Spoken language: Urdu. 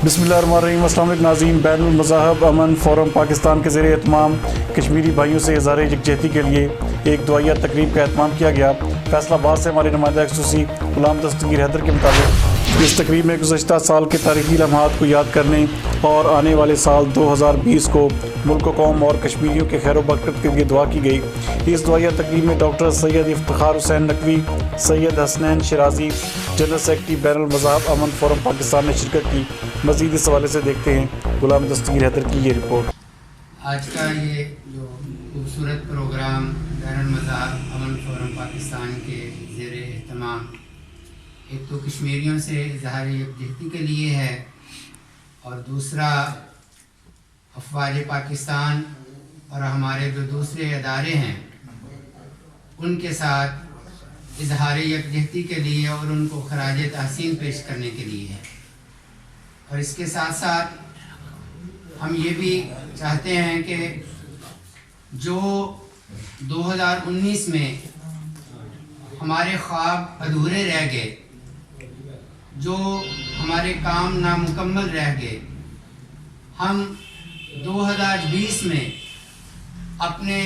بسم اللہ الرحمن الرحیم۔ السلام علیکم ناظرین، بین المذاہب امن فورم پاکستان کے زیر اہتمام کشمیری بھائیوں سے اظہار یکجہتی کے لیے ایک دعائیہ تقریب کا اہتمام کیا گیا۔ فیصل آباد سے ہمارے نمائندہ خصوصی غلام دستگیر حیدر کے مطابق اس تقریب میں گزشتہ سال کے تاریخی لمحات کو یاد کرنے اور آنے والے سال 2020 کو ملک و قوم اور کشمیریوں کے خیر و برکت کے لیے دعا کی گئی۔ اس دعائیہ تقریب میں ڈاکٹر سید افتخار حسین نقوی، سید حسنین شرازی، جنرل سیکرٹری بین المذاہب امن فورم پاکستان نے شرکت کی۔ مزید اس حوالے سے دیکھتے ہیں غلام دستگیر حیدر کی یہ رپورٹ۔ آج کا یہ جو خوبصورت پروگرام بین المذاہب امن فورم پاکستان کے زیر اہتمام ایک تو کشمیریوں سے اظہار یکجہتی کے لیے ہے، اور دوسرا افواج پاکستان اور ہمارے جو دوسرے ادارے ہیں ان کے ساتھ اظہار یکجہتی کے لیے اور ان کو خراج تحسین پیش کرنے کے لیے ہے۔ اور اس کے ساتھ ساتھ ہم یہ بھی چاہتے ہیں کہ جو 2019 میں ہمارے خواب ادھورے رہ گئے، جو ہمارے کام نامکمل رہ گئے، ہم 2020 میں اپنے